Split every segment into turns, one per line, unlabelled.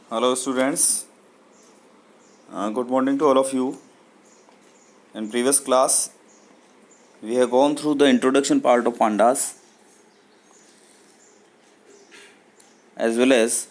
Hello students, good morning to all of you. In previous class, we have gone through the introduction part of pandas as well as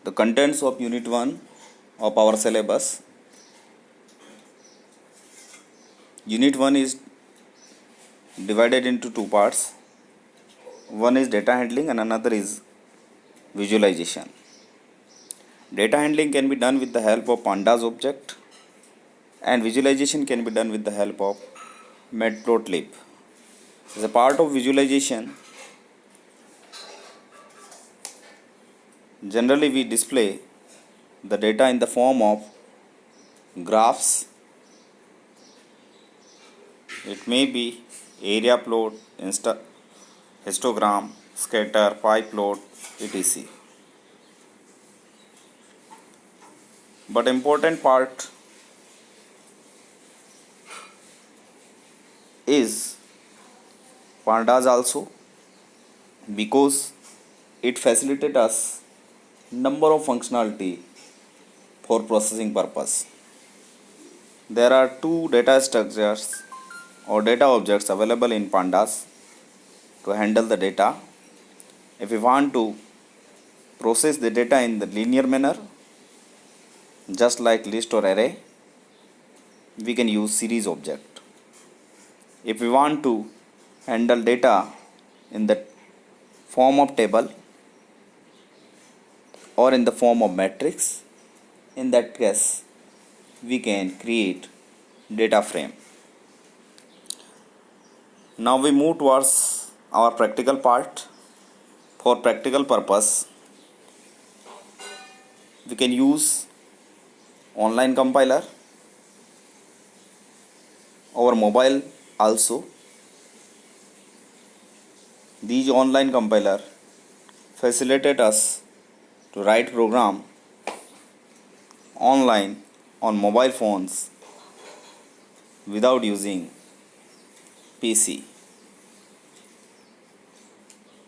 the contents of unit 1 of our syllabus. Unit 1 is divided into two parts. One is data handling and another is visualization. Data handling can be done with the help of pandas object and visualization can be done with the help of matplotlib. As a part of visualization, generally we display the data in the form of graphs. It may be area plot, histogram, scatter, pie plot, etc. But important part is pandas also, because it facilitates us number of functionality for processing purpose. There are two data structures or data objects available in pandas to handle the data. If we want to process the data in the linear manner, just like list or array, we can use series object. If we want to handle data in the form of table or in the form of matrix, in that case we can create data frame. Now we move towards our practical part. For practical purpose, we can use online compiler or mobile also. These online compiler facilitate us to write program online on mobile phones without using PC.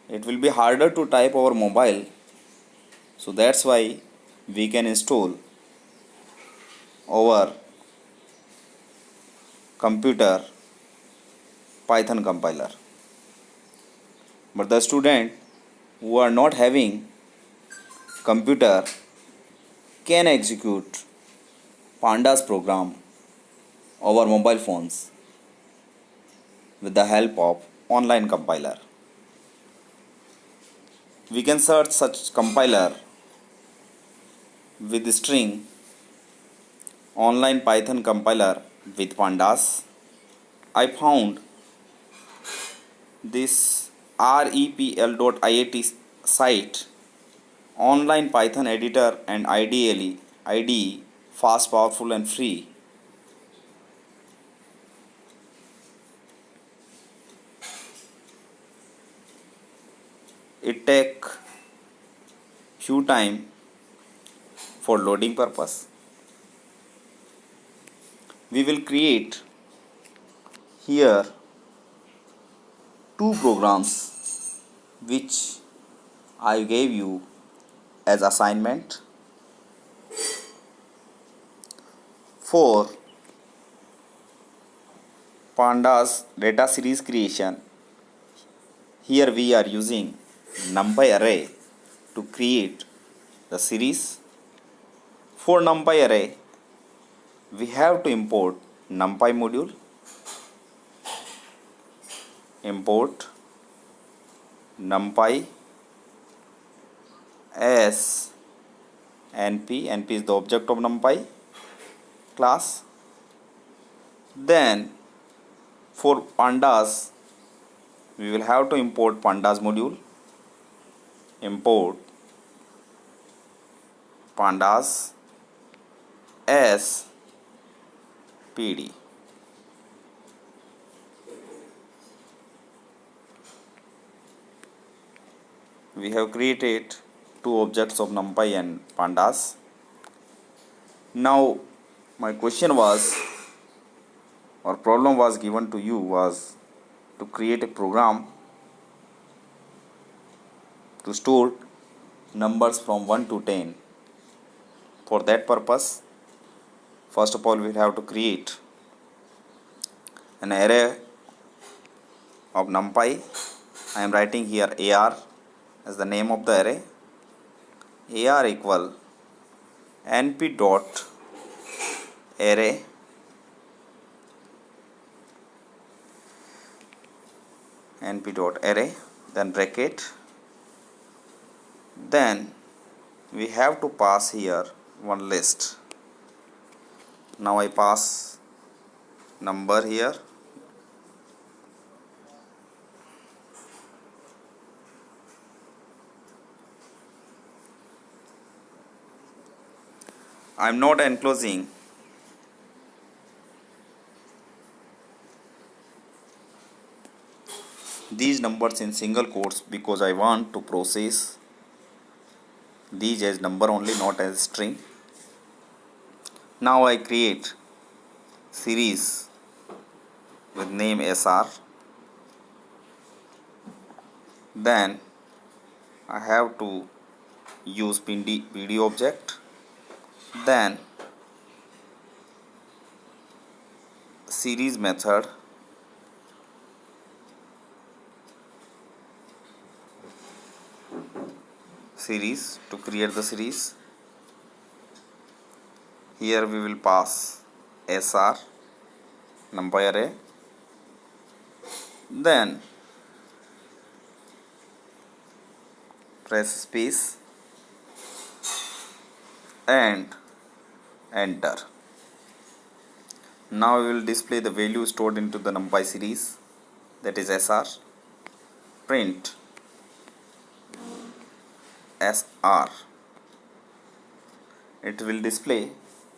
It will be harder to type over mobile, so that's why we can install over computer Python compiler. But the student who are not having computer can execute pandas program over mobile phones with the help of online compiler. We can search such compiler with string online Python compiler with pandas. I found this repl.iat site online Python editor and IDE fast, powerful and free. It take few time for loading purpose. We will create here two programs which I gave you as assignment. For pandas data series creation, here we are using NumPy array to create the series. For NumPy array, we have to import NumPy module, import NumPy as np is the object of NumPy class. Then for pandas, we will have to import pandas module, import pandas as pd. We have created two objects of NumPy and pandas. Now my question was, or problem was given to you, was to create a program to store numbers from 1 to 10. For that purpose, first of all we have to create an array of NumPy. I am writing here AR as the name of the array. AR equal np dot array then bracket, then we have to pass here one list. Now I pass number here, I am not enclosing these numbers in single quotes because I want to process these as number only, not as string. Now I create series with name SR. Then I have to use PD object. Then series method, series to create the series. Here we will pass SR NumPy array. Then press space and enter. Now we will display the value stored into the NumPy series, that is SR. Print SR. It will display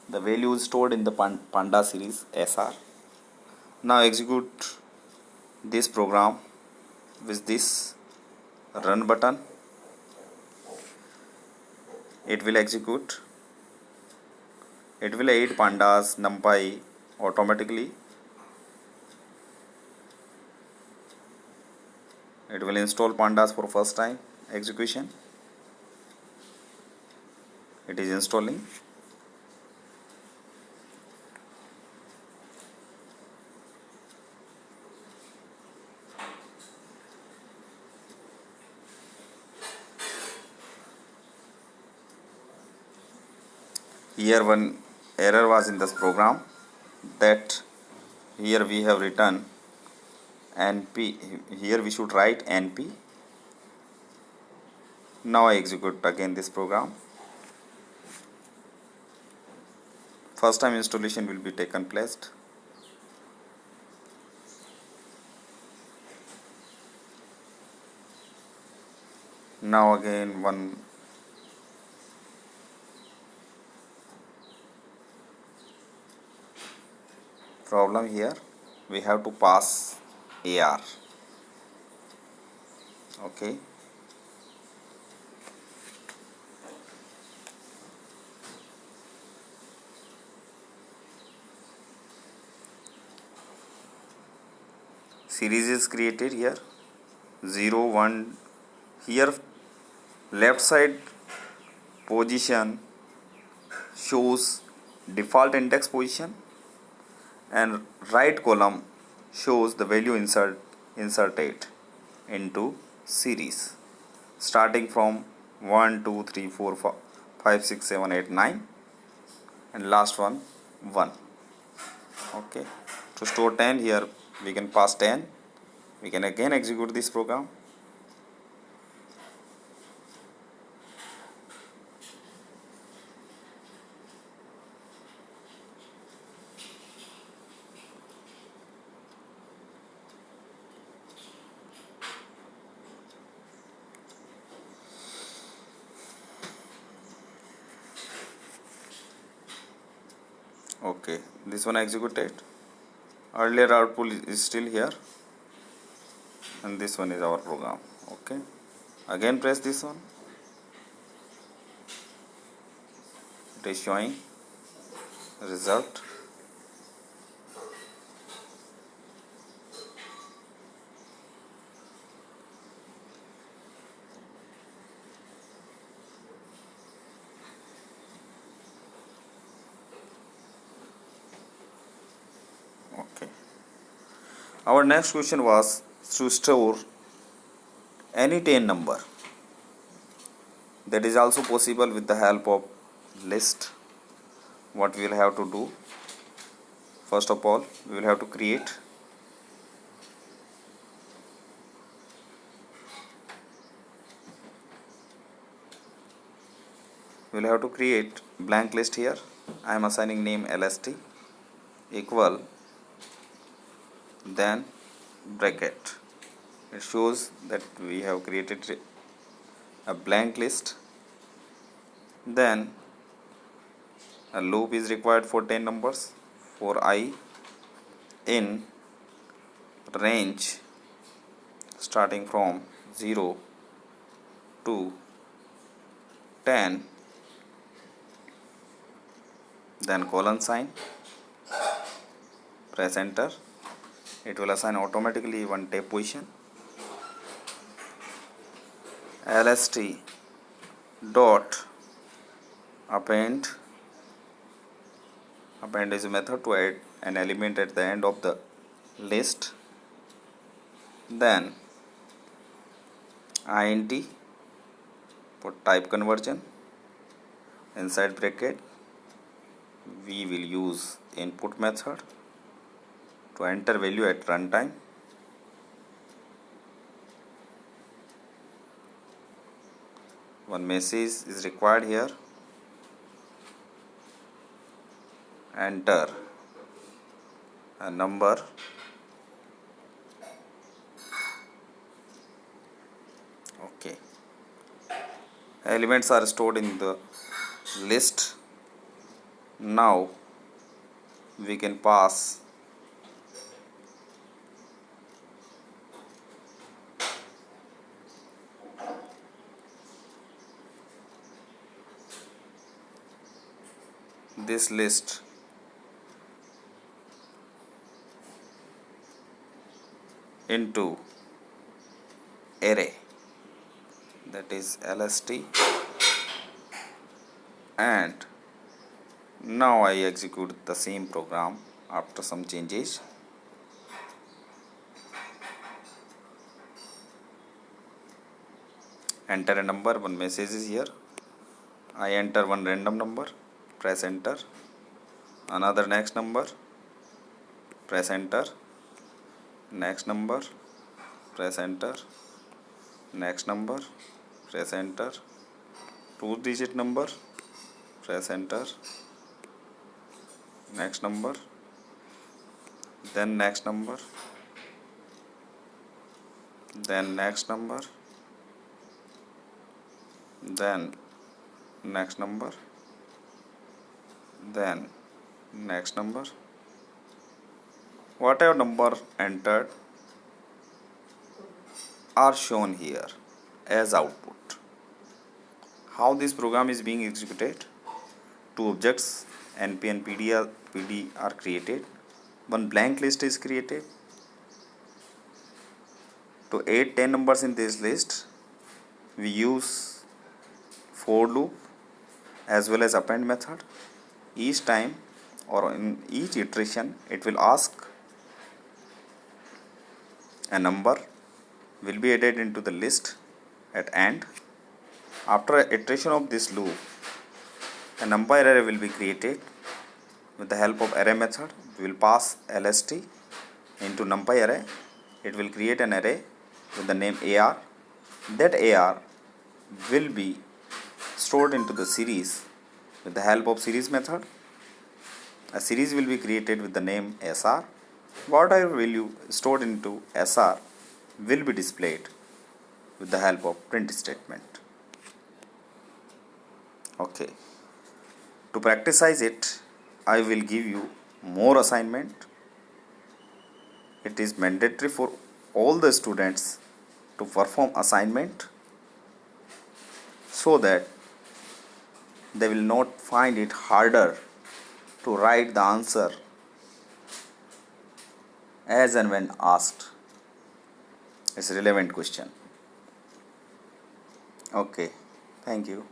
the values stored in the Panda series SR. Now execute this program with this run button. It will execute. It will add pandas NumPy automatically. It will install pandas for first time execution. It is installing. Here one error was in this program, that here we have written np, here we should write np. Now I execute again this program. First time installation will be taken place. Now again one problem here, we have to pass AR. Okay. Series is created here 0 1. Here left side position shows default index position and right column shows the value inserted into series starting from 1 2 3 4 5 6 7 8 9 and last one 1. Okay, to store 10 here we can pass 10. We can again execute this program. Okay, this one executed. Earlier output is still here and this one is our program. Okay, again press this one. It is showing result. Our next question was to store any 10 number. That is also possible with the help of list. What we will have to do, first of all, we will have to create blank list here. I am assigning name LST equal, then bracket. It shows that we have created a blank list. Then a loop is required for 10 numbers. For I in range starting from 0 to 10, then colon sign, press enter. It will assign automatically one tab position. LST dot append is a method to add an element at the end of the list. Then int for type conversion. Inside bracket we will use input method to enter value at runtime. One message is required here. Enter a number okay. Elements are stored in the list. Now we can pass this list into array, that is LST, and now I execute the same program after some changes. Enter a number, one message is here. I enter one random number, press enter. Another next number, press enter. Next number, press enter. Next number, press enter. 2-digit number, press enter. Next number, then next number, then next number, then next number, then next number. Whatever number entered are shown here as output. How this program is being executed? Two objects NP and PD are created. One blank list is created. To add 10 numbers in this list, we use for loop as well as append method. Each time or in each iteration, it will ask a number will be added into the list at end. After iteration of this loop, a number array will be created. With the help of array method, we will pass LST into numpy array. It will create an array with the name AR. That AR will be stored into the series with the help of series method. A series will be created with the name SR. Whatever value stored into SR will be displayed with the help of print statement. Okay. To practicize it, I will give you more assignment. It is mandatory for all the students to perform assignment so that they will not find it harder to write the answer as and when asked. It's a relevant question. Okay, thank you.